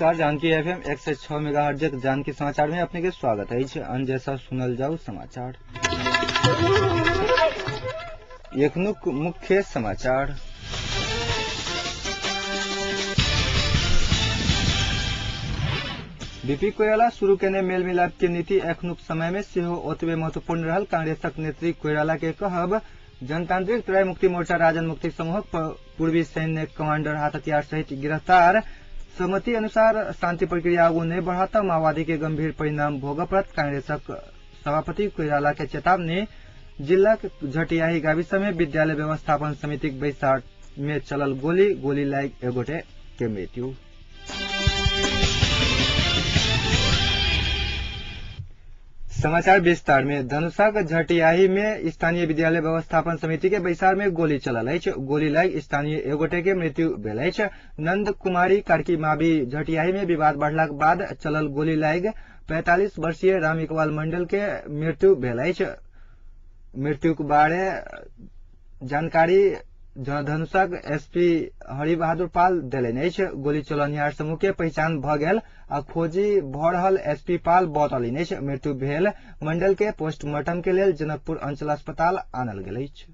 नमस्कार। Janaki FM 106 megahertz Janaki समाचार में अपने के स्वागत है। जैसा सुनल जाऊ समाचार। एखनुक मुख्य समाचार। बीपी कोइराला शुरू केने मेल मिलाप के नीति एखनुक समय में सेहो ओतबे महत्वपूर्ण रहल। कांग्रेसक नेत्री कोइराला के कहब जनतांत्रिक त्रय मुक्ति मोर्चा राजन मुक्ति समूहक पूर्वी सैन्य कमांडर हाथ हथियार सहित गिरफ्तार। सहमति अनुसार शांति प्रक्रिया आगू नहीं बढ़ाता माओवादी के गंभीर परिणाम भोगप्रत। कांग्रेसक सभापति कोइराला के चेतावनी। जिला झटियाही गाविस में विद्यालय व्यवस्थापन समिति बैसार में चलल गोली लाग एगोटे के मृत्यु। समाचार विस्तार में। धनुषाक झटियाही में स्थानीय विद्यालय व्यवस्थापन समिति के बैसार में गोली चलल अछि। गोली लाग स्थानीय एगोटे के मृत्यु भेल अछि। नंद कुमारी कार्की मावी झटियाही में विवाद बढ़लाक बाद चलल गोली लाग 45 वर्षीय राम इकबाल मंडल के मृत्यु भेल अछि। मृत्युक बारे जानकारी धनुषाक एसपी हरि बहादुर पाल देलनि अछि। गोली चलनिहार समूह के पहचान भ गेल आ खोजी भ रहल एसपी पाल बतौलनि अछि। मृत्यु भेल मंडल के पोस्टमार्टम के लेल जनकपुर अंचल अस्पताल आनल गेल अछि।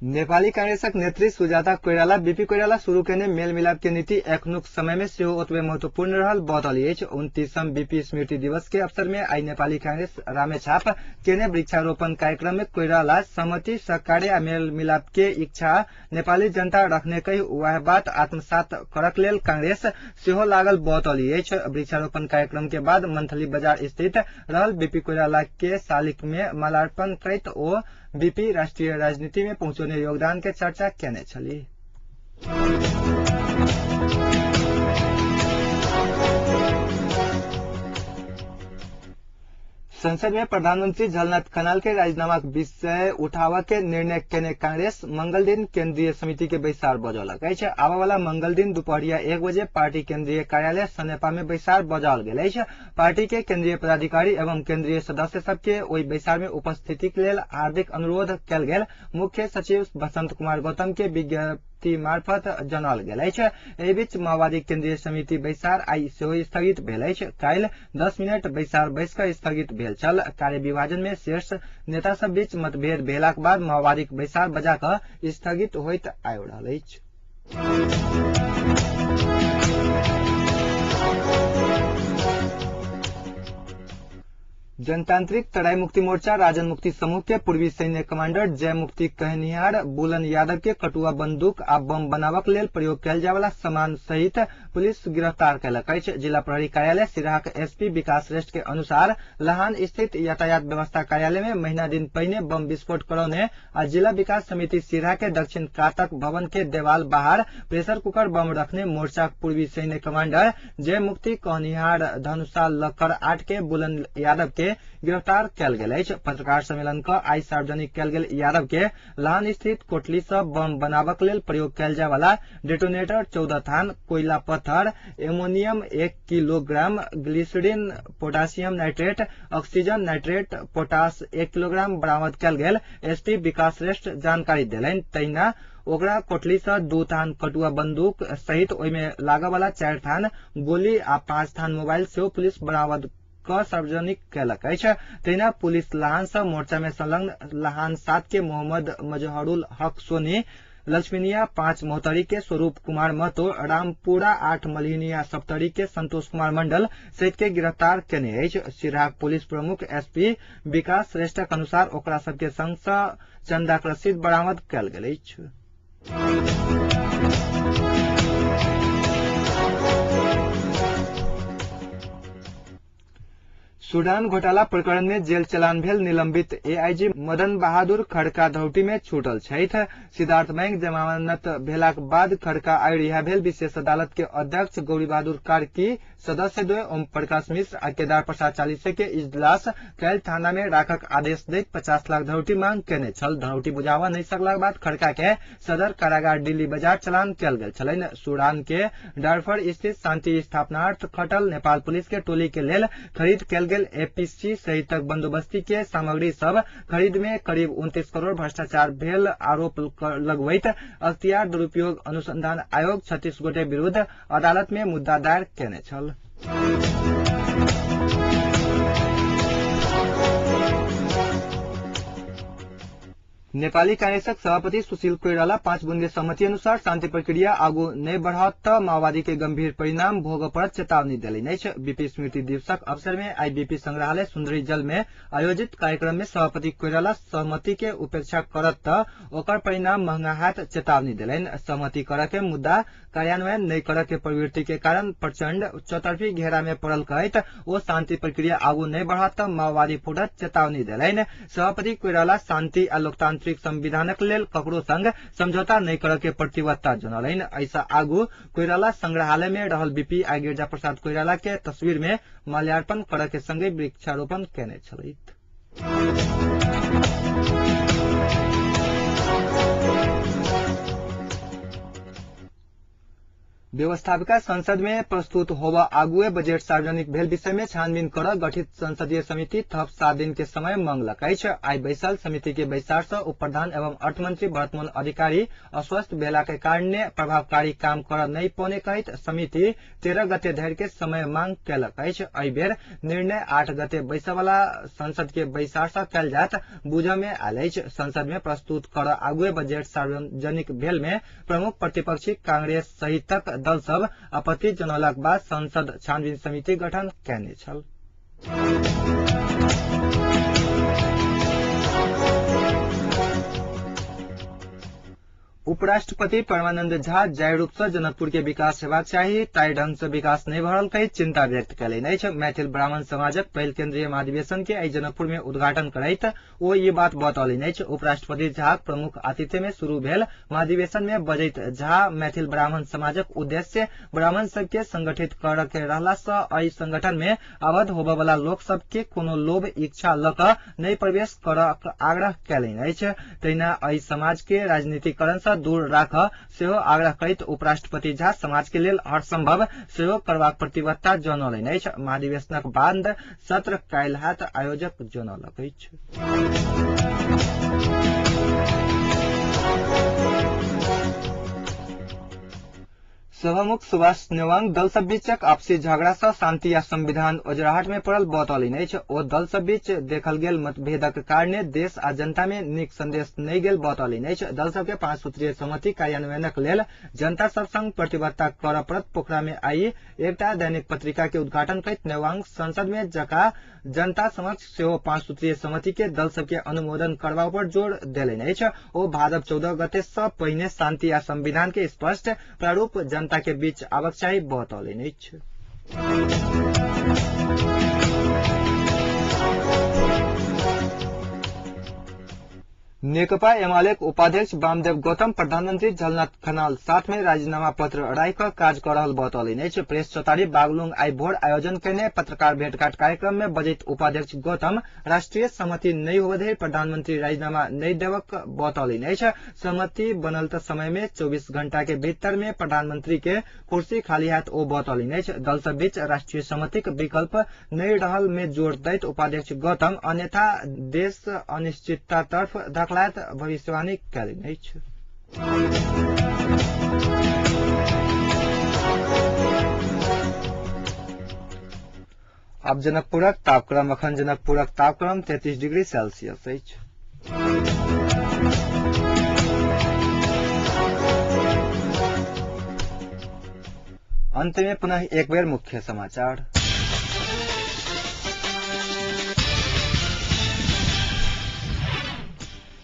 नेपाली कांग्रेसक नेत्री सुजाता कोइराला बीपी कोइराला शुरू केने मेल मिलाप के नीति एखनुक समय में सेहो ओतबे महत्वपूर्ण रहल बतौली अछि। 29वीं बीपी स्मृति दिवस के अवसर में आई नेपाली कांग्रेस रामेछाप केने वृक्षारोपण कार्यक्रम में कोइराला सहमति सहकार्य आ मेल मिलाप के इच्छा नेपाली जनता रखने कही वह बात आत्मसात करक लेल कांग्रेस सेहो लागल बतौली अछि। वृक्षारोपण कार्यक्रम के बाद मंथली बाजार स्थित रहल बीपी कोइराला के शालिक में मालार्पण करैत ओ बीपी राष्ट्रीय राजनीति में पहुंचने योगदान के चर्चा केने छली। संसद में प्रधानमंत्री झलनाथ कनाल के राजीनामा विषय उठावा के निर्णय केने कांग्रेस मंगल दिन केंद्रीय समिति के बैसार बजौलक अछि। आवा वाला मंगल दिन दोपहरिया 1 बजे पार्टी केंद्रीय कार्यालय सनेपा में बैसार बजाओल गेल अछि। पार्टी के केंद्रीय पदाधिकारी एवं केंद्रीय सदस्य सबके ओहि बैसार में उपस्थिति के लेल हार्दिक अनुरोध कयल गेल। मुख्य सचिव बसंत कुमार गौतम के विज्ञप्ति मार्फत जनाओल गेल अछि। एहि बीच माओवादी केंद्रीय समिति बैसार आई सेहो स्थगित भेल अछि। काल्हि 10 मिनट बैसार बैस कऽ स्थगित भेल छल। कार्य विभाजन में शीर्ष नेता सब बीच मतभेद भेलाक बाद माओवादी बैसार बजा कऽ स्थगित होइत आबि रहल अछि। जनतांत्रिक तराई मुक्ति मोर्चा राजन मुक्ति समूह के पूर्वी सैन्य कमांडर जय मुक्ति कहनिहार बुलन यादव के कटुआ बंदूक आ बम बनावक लेल प्रयोग कयल जाय वाला सामान सहित पुलिस गिरफ्तार कयलक अछि। जिला प्रहरी कार्यालय सिराहाक एसपी विकास श्रेष्ठ के अनुसार लहान स्थित यातायात व्यवस्था कार्यालय में महीना दिन पहिने बम विस्फोट करौने आ जिला विकास समिति सिराहा के दक्षिण कातक भवन के देवाल बाहर प्रेशर कुकर बम रखने मोर्चा पूर्वी सैन्य कमांडर जय मुक्ति कहनिहार धनुषा लक्कर 8 के बुलन यादव के गिरफ्तार कयल गेल अछि। पत्रकार सम्मेलन क आई सार्वजनिक कयल गेल यादव के लहान स्थित कोटली से बम बनावक लेल प्रयोग कयल जाय वाला डेटोनेटर 14 थान, कोयला पत्थर, ammonium 1 kilogram, glycerine, potassium nitrate, oxygen nitrate, potash 1 kilogram बरामद कयल गेल। एसपी विकास श्रेष्ठ जानकारी देलनि। तहिना ओकरा कोटली से 2 थान कटुआ बंदूक सहित ओहि में लागय वाला 4 थान गोली आ 5 थान मोबाइल सेहो पुलिस बरामद क सार्वजनिक कयलक अछि। तहिना पुलिस लहान से मोर्चा में संलग्न लहान 7 के मोहम्मद मजहरुल हक सोनी, लक्ष्मीनिया 5 मोहतरी के स्वरूप कुमार महतो, रामपुरा 8 मलिनिया सप्तरी के संतोष कुमार मंडल सहित के गिरफ्तार केने अछि। सिराहाक पुलिस प्रमुख एसपी विकास श्रेष्ठक अनुसार ओकरा सबके संग सँ चंदाक रसीद बरामद कयल गेल अछि। सूडान घोटाला प्रकरण में जेल चलान भेल निलंबित एआईजी मदन बहादुर खड़का धौटी में छूटल छथि। सिद्धार्थ बैंक जमानत भेलाक बाद खड़का आइ रिहा भेल। विशेष अदालत के अध्यक्ष गौरी बहादुर कार्की, सदस्य द्वय ओम प्रकाश मिश्र आ केदार प्रसाद चालीसे के इजलास काल्हि थाना में राखक आदेश दैत 50 लाख धौटी मांग केने छल। धौटी बुझावा नहि सकलाक बाद खड़का के सदर कारागार दिल्ली बाजार चलान कयल गेल छलनि। सूडान के डारफर स्थित शांति स्थापनार्थ खटल नेपाल पुलिस के टोली के लेल खरीद कयल गेल गेल एपीसी सहितक बंदोबस्ती के सामग्री सब खरीद में करीब 29 करोड़ भ्रष्टाचार भेल आरोप लगबैत अख्तियार दुरुपयोग अनुसंधान आयोग 36 गोटे विरुद्ध अदालत में मुद्दा दायर केने छल। नेपाली कांग्रेसक सभापति सुशील कोइराला 5 बुंदे सहमति अनुसार शांति प्रक्रिया आगू नहीं बढ़त त माओवादी के गंभीर परिणाम भोग पर चेतावनी दिलैन अछि। बीपी स्मृति दिवसक अवसर में आई बीपी संग्रहालय सुंदरी जल में आयोजित कार्यक्रम में सभापति कोइराला सहमति के उपेक्षा करत त ओकर परिणाम महंगा हाथ चेतावनी दिलैन। सहमति करे के मुद्दा कार्यान्वयन नहीं करे के प्रवृत्ति के कारण प्रचंड चौतरफी घेरा में पड़ल कहत वो शांति प्रक्रिया आगू नहीं बढ़त त माओवादी फुटत चेतावनी दिलैन। सभापति कोइराला शांति आ लोकतांत्रिक संविधानक लेल ककरो संग समझौता नहीं करे के प्रतिबद्धता जनलैन। ऐसा आगू कोइराला संग्रहालय में रहल बीपी आ गिरजा प्रसाद कोइराला के तस्वीर में माल्यार्पण करे के संगे वृक्षारोपण केने छलैथ। व्यवस्थापिका संसद में प्रस्तुत होवा आगुए बजेट सार्वजनिक भेल विषय में छानबीन कर गठित संसदीय समिति थप 7 दिन के समय मांगलक अछि। आई बैसल समिति के बैसार से उप प्रधान एवं अर्थमंत्री भरतमोहन अधिकारी अस्वस्थ भेला के कारण प्रभावकारी काम कर नहीं पौने कहित समिति 13 गते धरि के समय मांग केलक अछि। एहि बेर निर्णय 8 गते बैसय वाला संसद के बैसार से कयल जात बुझ में आयल अछि। संसद में प्रस्तुत कर आगुए बजेट सार्वजनिक भेल में प्रमुख प्रतिपक्षी कांग्रेस सहितक दल सब आपत्ति जनौलाक बाद संसद छानबीन समिति गठन केने छल। उपराष्ट्रपति परमानंद झा जाय रूप से जनकपुर के विकास हेबाक चाही ताई ढंग से विकास नहीं भरल कही चिंता व्यक्त कयलनि अछि। मैथिल ब्राह्मण समाजक पहिल केंद्रीय महाधिवेशन के आई जनकपुर में उद्घाटन करैत ओ ये बात बतौलनि अछि। उपराष्ट्रपति झा प्रमुख आतिथ्य में शुरू भेल महाधिवेशन में बजैत झा मैथिल ब्राह्मण समाजक उद्देश्य ब्राह्मण सबके संगठित कर के रहला से एहि संगठन में आबद्ध होबय वाला लोक सबके कोनो लोभ इच्छा ल क नहीं प्रवेश करक आग्रह कयलनि अछि। तहिना एहि समाज के राजनीतिकरण से दूर राख सेहो आग्रह करैत उपराष्ट्रपति झा समाज के लेल हर संभव सहयोग करबाक प्रतिबद्धता जनौलनि अछि। महाधिवेशनक बाद सत्र काल्हि हैत आयोजक जनौलक अछि। सभामुख सुभाष नेवांग दल सब बीचक आपसी झगड़ा से शांति या संविधान ओजराहट में पड़ल बतौलनि अछि। ओ दल सब बीच देखल गेल मतभेदक कारणे देश आ जनता में नीक संदेश नहीं गेल बतौलनि अछि। दल सब के 5 सूत्रीय सहमति कार्यान्वयनक लेल जनता सब संग प्रतिबद्धता करऽ पड़त। पोखरा में आई एकटा दैनिक पत्रिका के उद्घाटन करैत नेवांग संसद में जका जनता समक्ष सेहो 5 सूत्रीय सहमति के दल सब के अनुमोदन करबा पर जोर देलनि अछि। ओ भादव 14 गते से पहिने शांति आ संविधान के स्पष्ट प्रारूप जनता के बीच आबक चाही बतौलनि अछि। नेकपा एमालेक उपाध्यक्ष वामदेव गौतम प्रधानमंत्री झलनाथ खनाल साथ में राजीनामा पत्र अड़ाई कर काज कर रहल बतौलनि अछि। प्रेस चौतारी बागलुंग आई भोर आयोजन केने पत्रकार भेंटघाट कार्यक्रम में बजैत उपाध्यक्ष गौतम राष्ट्रीय सहमति नहीं होवे धरि प्रधानमंत्री राजीनामा नहीं देवक बतौलनि अछि। सहमति बनल त समय में 24 घंटा के भीतर में प्रधानमंत्री के कुर्सी खाली हाथ ओ बतौलनि अछि। दल सब बीच राष्ट्रीय सहमतिक विकल्प नहीं रहल में जोर दैत उपाध्यक्ष गौतम अन्यथा देश अनिश्चितता तरफ धकलाइत भविष्यवाणी कयलनि अछि। अब जनकपुरक तापक्रम अखन जनकपुरक तापक्रम 33 डिग्री सेल्सियस अछि। अंत में पुनः एक बेर मुख्य समाचार।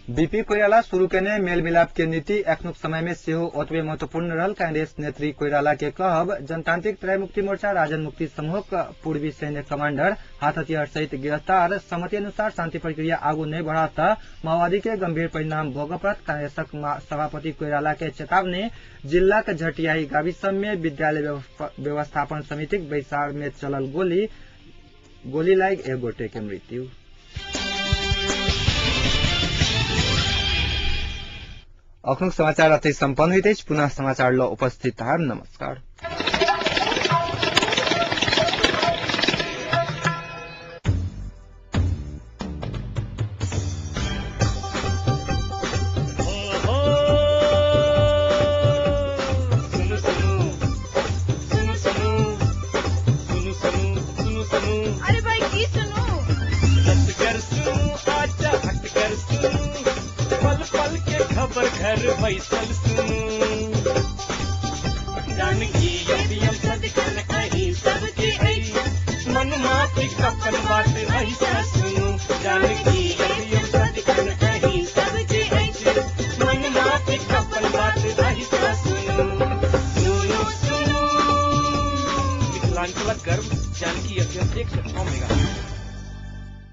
बीपी कोइराला शुरू केने मेल मिलाप के नीति एखनुक समय में सेहो ओतबे महत्वपूर्ण रहल कांग्रेस नेत्री कोइराला के कहब। जनतांत्रिक त्रैमुक्ति मोर्चा राजन मुक्ति समूहक पूर्वी सैन्य कमांडर हाथ हथियार सहित गिरफ्तार। सहमति अनुसार शांति प्रक्रिया आगू नहीं बढ़त माओवादी के गंभीर परिणाम भोगऽ पड़त। कांग्रेसक सभापति कोइराला के चेतावनी। जिलाक झटियाही गाविस में विद्यालय व्यवस्थापन समितिक बैसार में चलल गोली लागि 1 गोटे के मृत्यु। अखनुक समाचार अतै सम्पन्न होइत अछि। पुनः समाचार ल उपस्थित हार नमस्कार। खबर घर बैसल सुनू जानकी अभियम सदकन कहीं सबके आई मन माफी कपन बात ऐसा सुनू जानकी अभियम सदकन कहीं सबके आई मन माफी कपन बात ऐसा सुनू सुनू सुनू। मिथिलांचल गर्व जानकी अभियम 106 मेगा